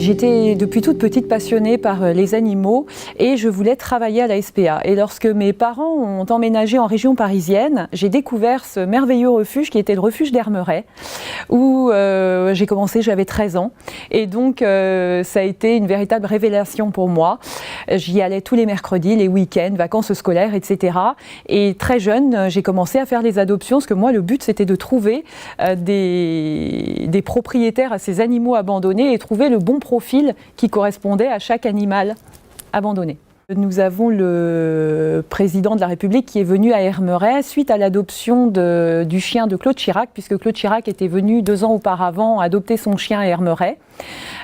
J'étais depuis toute petite passionnée par les animaux et je voulais travailler à la SPA. Et lorsque mes parents ont emménagé en région parisienne, j'ai découvert ce merveilleux refuge qui était le refuge d'Hermeret, où j'ai commencé, j'avais 13 ans. Et donc ça a été une véritable révélation pour moi. J'y allais tous les mercredis, les week-ends, vacances scolaires, etc. Et très jeune, j'ai commencé à faire les adoptions, parce que moi, le but, c'était de trouver des propriétaires à ces animaux abandonnés et trouver le bon profil qui correspondait à chaque animal abandonné. Nous avons le président de la République qui est venu à Hermeret suite à l'adoption du chien de Claude Chirac, puisque Claude Chirac était venu 2 ans auparavant adopter son chien à Hermeret.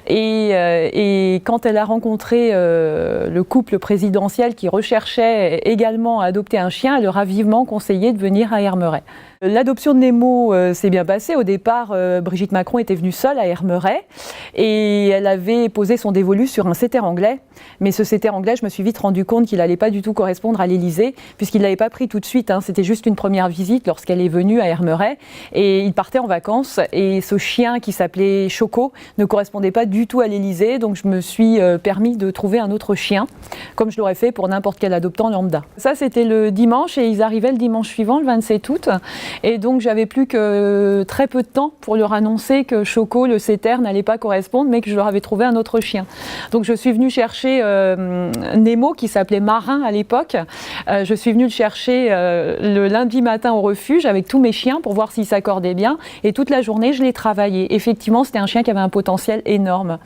Et quand elle a rencontré le couple présidentiel qui recherchait également à adopter un chien, elle leur a vivement conseillé de venir à Hermeret. L'adoption de Nemo s'est bien passée. Au départ, Brigitte Macron était venue seule à Hermeret et elle avait posé son dévolu sur un setter anglais. Mais ce setter anglais, je me suis vite rendu compte qu'il n'allait pas du tout correspondre à l'Élysée, puisqu'il ne l'avait pas pris tout de suite. C'était juste une première visite lorsqu'elle est venue à Hermeret. Et il partait en vacances. Et ce chien qui s'appelait Choco ne correspondait pas du tout à l'Élysée. Donc je me suis permis de trouver un autre chien, comme je l'aurais fait pour n'importe quel adoptant lambda. Ça, c'était le dimanche et ils arrivaient le dimanche suivant, le 27 août. Et donc j'avais plus que très peu de temps pour leur annoncer que Choco, le setter, n'allait pas correspondre, mais que je leur avais trouvé un autre chien. Donc je suis venue chercher Nemo, qui s'appelait Marin à l'époque. Je suis venue le chercher le lundi matin au refuge avec tous mes chiens pour voir s'ils s'accordaient bien. Et toute la journée, je l'ai travaillé. Effectivement, c'était un chien qui avait un potentiel énorme.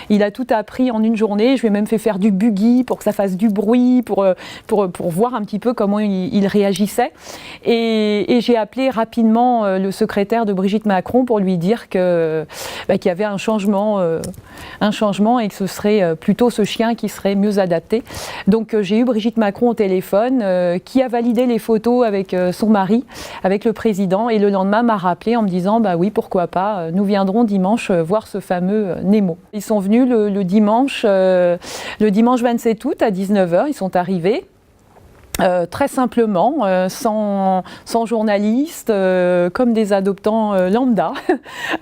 Il a tout appris en une journée. Je lui ai même fait faire du buggy pour que ça fasse du bruit, pour voir un petit peu comment il réagissait. Et j'ai appelé rapidement le secrétaire de Brigitte Macron pour lui dire qu'il y avait un changement et que ce serait plutôt ce chien qui serait mieux adapté. Donc j'ai eu Brigitte Macron au téléphone qui a validé les photos avec son mari, avec le président, et le lendemain m'a rappelé en me disant oui, pourquoi pas, nous viendrons dimanche voir ce fameux Nemo. Ils sont venus le dimanche 27 août à 19h, ils sont arrivés. Très simplement, sans journaliste, comme des adoptants lambda.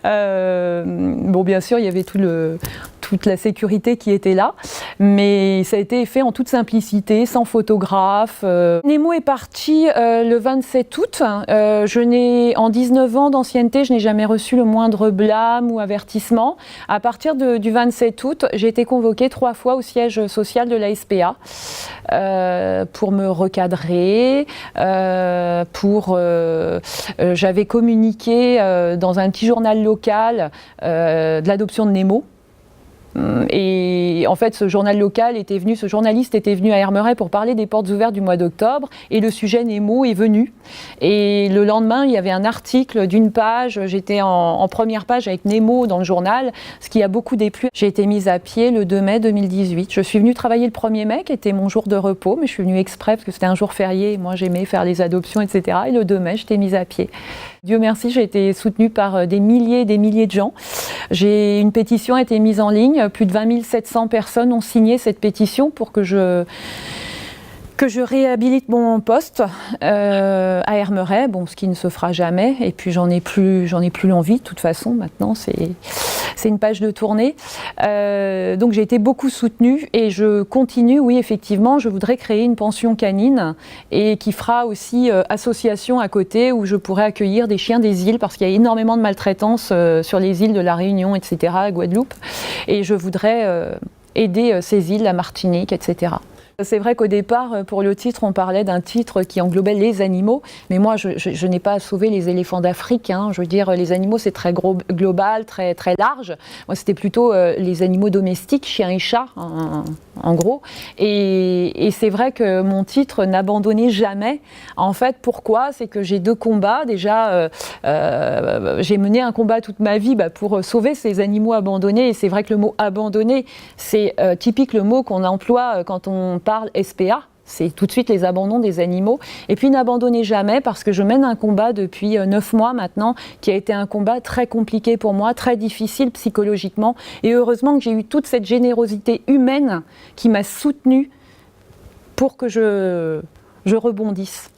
Bon, bien sûr, il y avait toute la sécurité qui était là, mais ça a été fait en toute simplicité, sans photographe. Nemo est parti le 27 août. En 19 ans d'ancienneté, je n'ai jamais reçu le moindre blâme ou avertissement. À partir du 27 août, j'ai été convoquée 3 fois au siège social de la SPA pour me recadrer, j'avais communiqué dans un petit journal local de l'adoption de Nemo. Et en fait, ce journaliste était venu à Hermeret pour parler des portes ouvertes du mois d'octobre, et le sujet Nemo est venu. Et le lendemain, il y avait un article d'une page, j'étais en première page avec Nemo dans le journal, ce qui a beaucoup déplu. J'ai été mise à pied le 2 mai 2018. Je suis venue travailler le 1er mai, qui était mon jour de repos, mais je suis venue exprès parce que c'était un jour férié, et moi j'aimais faire les adoptions, etc. Et le 2 mai, j'étais mise à pied. Dieu merci, j'ai été soutenue par des milliers et des milliers de gens. Une pétition a été mise en ligne, plus de 20 700 personnes ont signé cette pétition pour que je réhabilite mon poste à Hermeret, ce qui ne se fera jamais, et puis j'en ai plus l'envie de toute façon. Maintenant c'est une page de tournée. Donc j'ai été beaucoup soutenue et je continue. Oui, effectivement, je voudrais créer une pension canine et qui fera aussi association à côté, où je pourrais accueillir des chiens des îles, parce qu'il y a énormément de maltraitance sur les îles de la Réunion, etc., à Guadeloupe, et je voudrais aider ces îles, la Martinique, etc. C'est vrai qu'au départ, pour le titre, on parlait d'un titre qui englobait les animaux, mais moi, je n'ai pas sauvé les éléphants d'Afrique. Je veux dire, les animaux, c'est très global, très, très large. Moi, c'était plutôt les animaux domestiques, chiens et chats, en gros. Et c'est vrai que mon titre n'abandonnait jamais. En fait, pourquoi ? C'est que j'ai 2 combats. Déjà, j'ai mené un combat toute ma vie pour sauver ces animaux abandonnés. Et c'est vrai que le mot « abandonné », c'est typique le mot qu'on emploie quand on parle SPA, c'est tout de suite les abandons des animaux. Et puis n'abandonnez jamais, parce que je mène un combat depuis 9 mois maintenant, qui a été un combat très compliqué pour moi, très difficile psychologiquement. Et heureusement que j'ai eu toute cette générosité humaine qui m'a soutenue pour que je rebondisse.